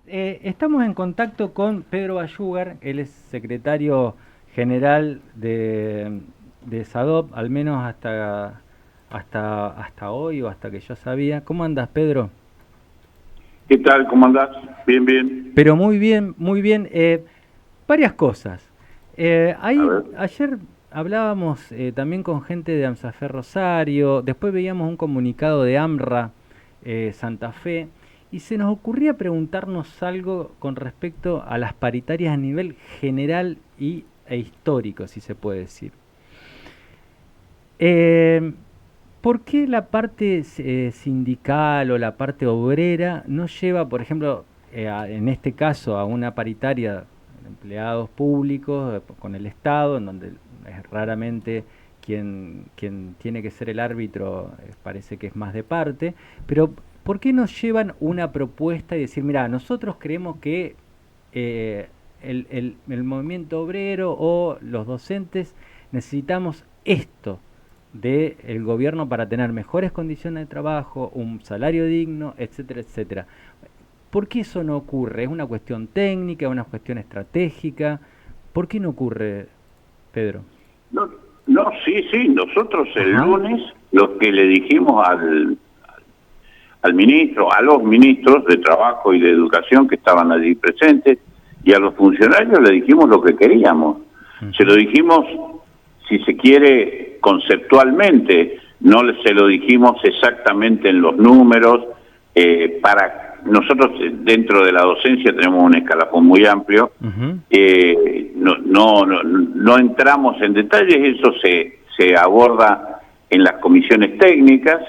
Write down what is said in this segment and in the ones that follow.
Estamos en contacto con Pedro Bayúgar, él es secretario general de SADOP, al menos hasta hoy o hasta que yo sabía. ¿Cómo andas, Pedro? ¿Qué tal? ¿Cómo andás? Bien, bien. Pero muy bien, muy bien. Varias cosas. A ver. Ayer hablábamos también con gente de AMSAFE Rosario, después veíamos un comunicado de AMRA Santa Fe, y se nos ocurría preguntarnos algo con respecto a las paritarias a nivel general e histórico, si se puede decir. Eh, ¿Por qué la parte sindical o la parte obrera no lleva, por ejemplo, en este caso, a una paritaria de empleados públicos con el Estado, en donde es raramente quien tiene que ser el árbitro, parece que es más de parte, pero ¿por qué no llevan una propuesta y decir, mira, nosotros creemos que el movimiento obrero o los docentes necesitamos esto del gobierno para tener mejores condiciones de trabajo, un salario digno, etcétera, etcétera? ¿Por qué eso no ocurre? ¿Es una cuestión técnica, una cuestión estratégica? ¿Por qué no ocurre, Pedro? No, no, sí, sí. Nosotros el Ajá. lunes lo que le dijimos al ministro, a los ministros de Trabajo y de Educación que estaban allí presentes, y a los funcionarios le dijimos lo que queríamos. Se lo Ujú. dijimos, si se quiere, conceptualmente, no se lo dijimos exactamente en los números. Para nosotros dentro de la docencia tenemos un escalafón muy amplio. Ujú. No entramos en detalles, eso se aborda en las comisiones técnicas.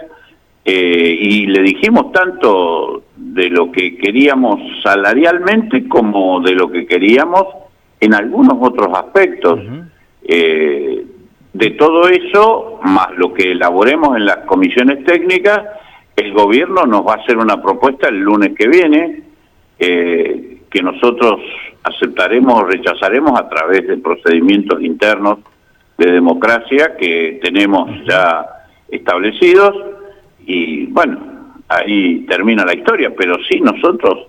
Y le dijimos tanto de lo que queríamos salarialmente como de lo que queríamos en algunos otros aspectos. Ujú. De todo eso, más lo que elaboremos en las comisiones técnicas, el gobierno nos va a hacer una propuesta el lunes que viene, que nosotros aceptaremos o rechazaremos a través de procedimientos internos de democracia que tenemos Ujú. ya establecidos. Y bueno, ahí termina la historia, pero sí, nosotros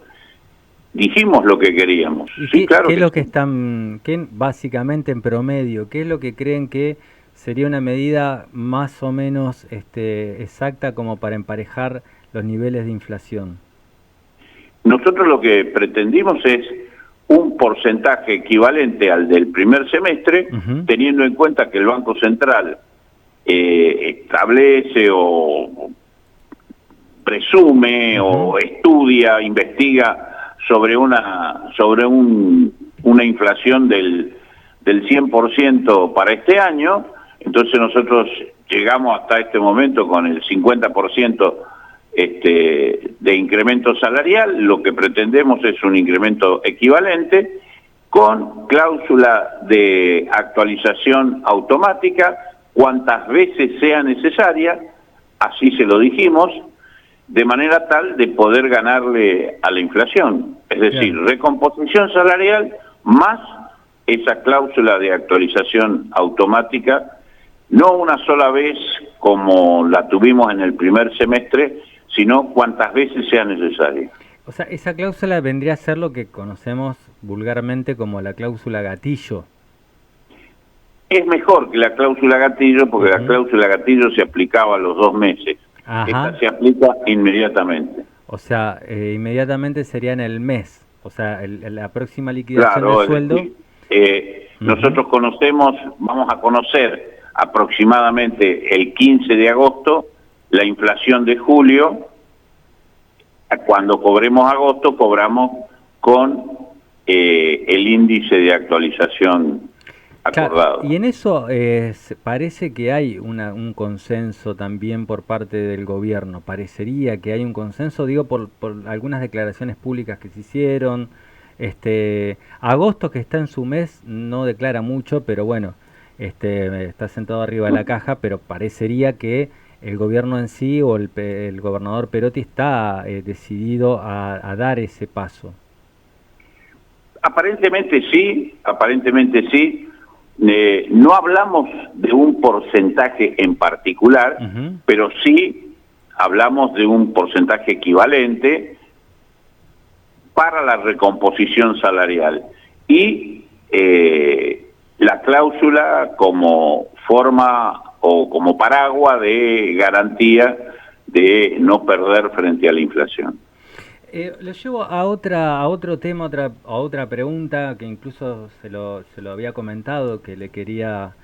dijimos lo que queríamos. ¿Y Sí, qué claro es que lo que sí. están, básicamente en promedio, qué es lo que creen que sería una medida más o menos exacta como para emparejar los niveles de inflación? Nosotros lo que pretendimos es un porcentaje equivalente al del primer semestre, Ujú. teniendo en cuenta que el Banco Central establece o presume Ujú. o estudia, investiga sobre una inflación del 100% para este año. Entonces nosotros llegamos hasta este momento con el 50% de incremento salarial. Lo que pretendemos es un incremento equivalente con cláusula de actualización automática cuantas veces sea necesaria, así se lo dijimos, de manera tal de poder ganarle a la inflación. Es decir, Claro. recomposición salarial más esa cláusula de actualización automática, no una sola vez como la tuvimos en el primer semestre, sino cuantas veces sea necesario. O sea, esa cláusula vendría a ser lo que conocemos vulgarmente como la cláusula gatillo. Es mejor que la cláusula gatillo porque la Ujú. cláusula gatillo se aplicaba a los 2 meses. Esta Ajá. se aplica inmediatamente. O sea, inmediatamente sería en el mes. O sea, la próxima liquidación del Claro, es sueldo. decir, Ujú. nosotros vamos a conocer aproximadamente el 15 de agosto la inflación de julio. Cuando cobremos agosto, cobramos con el índice de actualización Claro, y acordado. en eso parece que hay un consenso también por parte del gobierno. Parecería que hay un consenso, digo, por algunas declaraciones públicas que se hicieron. Agosto, que está en su mes, no declara mucho, pero bueno, está sentado arriba de la caja, pero parecería que el gobierno en sí o el gobernador Perotti está decidido a dar ese paso. Aparentemente sí. No hablamos de un porcentaje en particular, Ujú. pero sí hablamos de un porcentaje equivalente para la recomposición salarial y la cláusula como forma o como paraguas de garantía de no perder frente a la inflación. Lo llevo a otro tema, a otra pregunta que incluso se lo había comentado, que le quería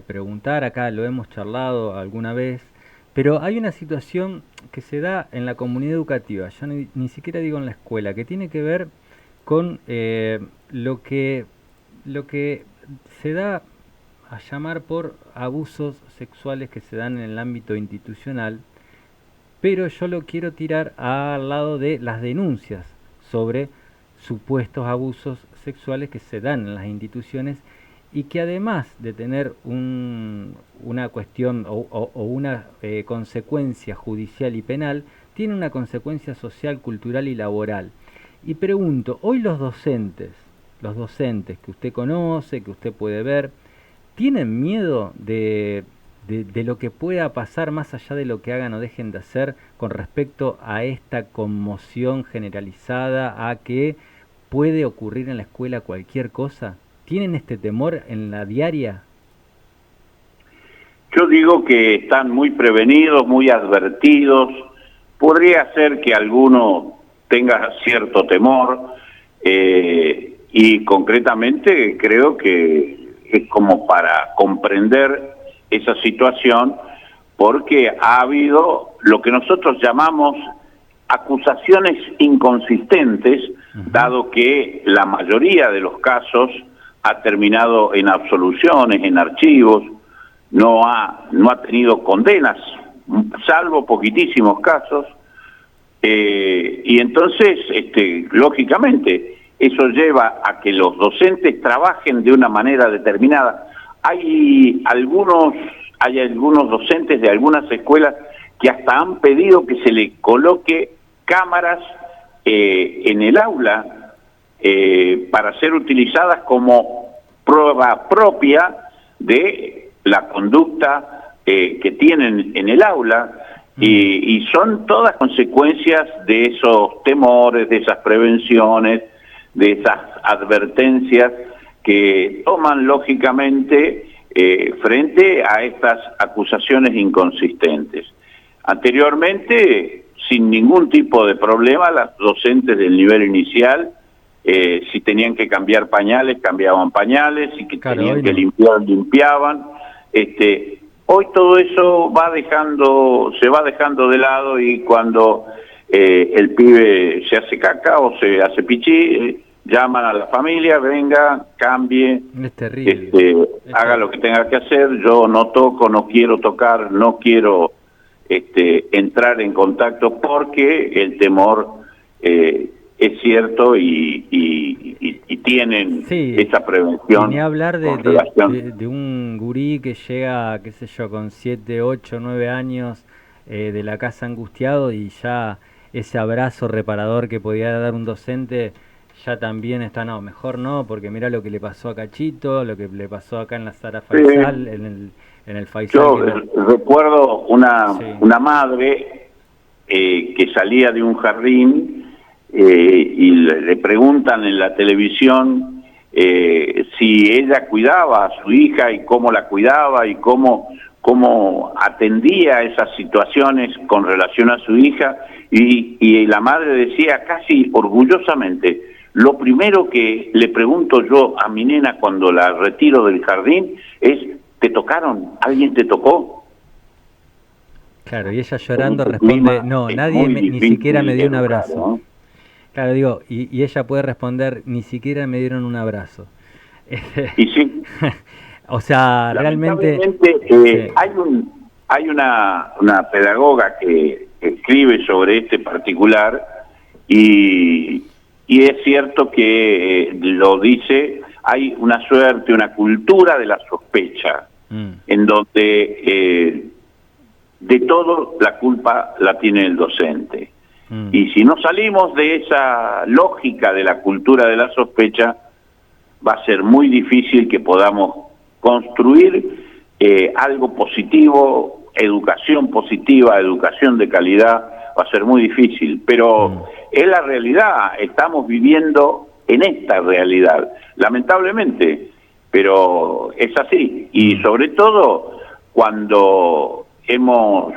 preguntar. Acá lo hemos charlado alguna vez, pero hay una situación que se da en la comunidad educativa, ya ni siquiera digo en la escuela, que tiene que ver con lo que se da a llamar por abusos sexuales que se dan en el ámbito institucional, pero yo lo quiero tirar al lado de las denuncias sobre supuestos abusos sexuales que se dan en las instituciones y que además de tener una cuestión o una consecuencia judicial y penal, tiene una consecuencia social, cultural y laboral. Y pregunto, hoy los docentes que usted conoce, que usted puede ver, ¿tienen miedo de lo que pueda pasar más allá de lo que hagan o dejen de hacer con respecto a esta conmoción generalizada, a que puede ocurrir en la escuela cualquier cosa? ¿Tienen este temor en la diaria? Yo digo que están muy prevenidos, muy advertidos. Podría ser que alguno tenga cierto temor y concretamente creo que es como para comprender esa situación, porque ha habido lo que nosotros llamamos acusaciones inconsistentes, dado que la mayoría de los casos ha terminado en absoluciones, en archivos, no ha tenido condenas, salvo poquitísimos casos, y entonces, lógicamente, eso lleva a que los docentes trabajen de una manera determinada. Hay algunos docentes de algunas escuelas que hasta han pedido que se le coloque cámaras en el aula para ser utilizadas como prueba propia de la conducta que tienen en el aula, y son todas consecuencias de esos temores, de esas prevenciones, de esas advertencias que toman lógicamente frente a estas acusaciones inconsistentes. Anteriormente, sin ningún tipo de problema, las docentes del nivel inicial, si tenían que cambiar pañales, cambiaban pañales, si tenían que limpiar, limpiaban. Hoy todo eso se va dejando de lado, y cuando el pibe se hace caca o se hace pichí, llaman a la familia, venga, cambie, es terrible. Haga lo que tenga que hacer. Yo no toco, no quiero tocar, no quiero entrar en contacto, porque el temor es cierto y tienen esa prevención. Ni hablar de un gurí que llega, qué sé yo, con 7, 8, 9 años de la casa angustiado, y ya ese abrazo reparador que podía dar un docente ya también está, no, mejor no, porque mira lo que le pasó a Cachito, lo que le pasó acá en la Sara Faisal, en el Faisal. Yo recuerdo una madre que salía de un jardín y le preguntan en la televisión si ella cuidaba a su hija y cómo la cuidaba y cómo atendía esas situaciones con relación a su hija, y la madre decía casi orgullosamente: lo primero que le pregunto yo a mi nena cuando la retiro del jardín es: ¿te tocaron? ¿Alguien te tocó? Claro, y ella llorando responde: no, nadie ni siquiera me dio un abrazo, ¿no? Claro, digo, y ella puede responder: ni siquiera me dieron un abrazo. Y sí. O sea, realmente... Hay una pedagoga que escribe sobre este particular, y es cierto que lo dice: hay una suerte, una cultura de la sospecha, en donde de todo la culpa la tiene el docente. Y si no salimos de esa lógica de la cultura de la sospecha, va a ser muy difícil que podamos construir algo positivo, educación positiva, educación de calidad. Va a ser muy difícil, pero es la realidad, estamos viviendo en esta realidad, lamentablemente, pero es así. Y sobre todo cuando hemos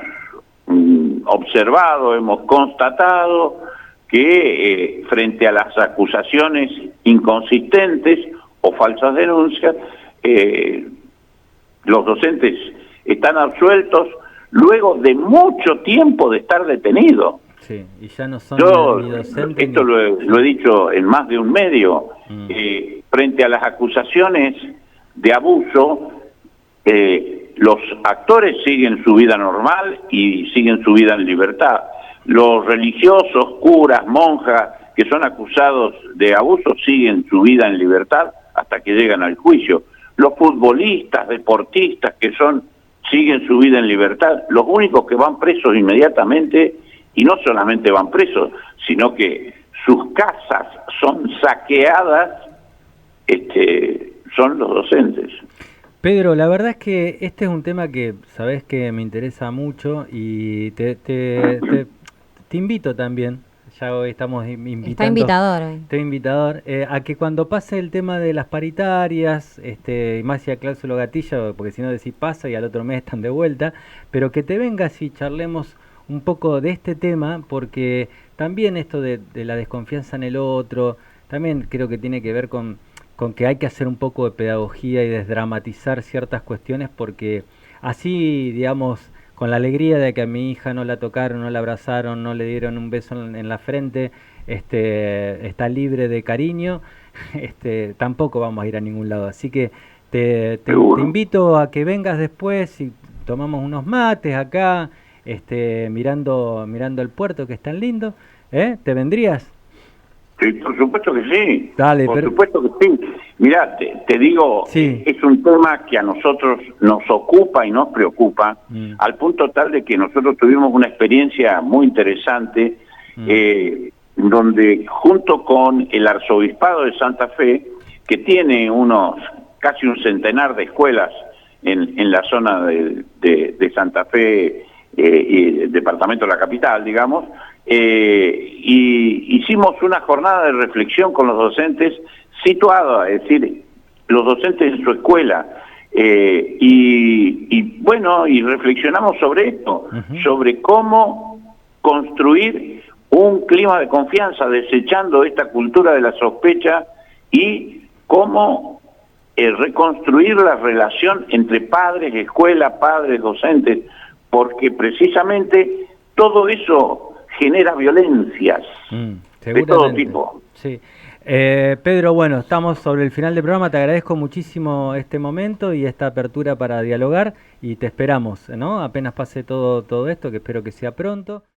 observado, hemos constatado que frente a las acusaciones inconsistentes o falsas denuncias, los docentes están absueltos luego de mucho tiempo de estar detenidos. Sí, y ya no son Yo ni docentes esto ni... lo he dicho en más de un medio, frente a las acusaciones de abuso, los actores siguen su vida normal y siguen su vida en libertad. Los religiosos, curas, monjas que son acusados de abuso siguen su vida en libertad hasta que llegan al juicio. Los futbolistas, deportistas siguen su vida en libertad. Los únicos que van presos inmediatamente, y no solamente van presos, sino que sus casas son saqueadas, son los docentes. Pedro, la verdad es que este es un tema que sabés que me interesa mucho y te invito también, ya hoy estamos invitando. Está invitador hoy. Estoy invitador, a que cuando pase el tema de las paritarias, y más si a cláusula gatilla, porque si no decís pasa y al otro mes están de vuelta, pero que te vengas y charlemos un poco de este tema, porque también esto de la desconfianza en el otro, también creo que tiene que ver con que hay que hacer un poco de pedagogía y desdramatizar ciertas cuestiones, porque así, digamos, con la alegría de que a mi hija no la tocaron, no la abrazaron, no le dieron un beso en la frente, está libre de cariño, tampoco vamos a ir a ningún lado. Así que te invito a que vengas después y tomamos unos mates acá, mirando el puerto que es tan lindo. ¿Te vendrías? Sí, por supuesto que sí. Dale, por supuesto que sí. Mirá, te digo, sí. Es un tema que a nosotros nos ocupa y nos preocupa, al punto tal de que nosotros tuvimos una experiencia muy interesante, donde junto con el Arzobispado de Santa Fe, que tiene casi un centenar de escuelas en la zona de Santa Fe, y el departamento de la capital, digamos, y hicimos una jornada de reflexión con los docentes situados, es decir, los docentes en su escuela, y reflexionamos sobre esto, sobre cómo construir un clima de confianza, desechando esta cultura de la sospecha, y cómo reconstruir la relación entre padres, escuela, padres, docentes, porque precisamente todo eso genera violencias de todo tipo. Sí. Pedro, bueno, estamos sobre el final del programa, te agradezco muchísimo este momento y esta apertura para dialogar y te esperamos, ¿no? Apenas pase todo esto, que espero que sea pronto.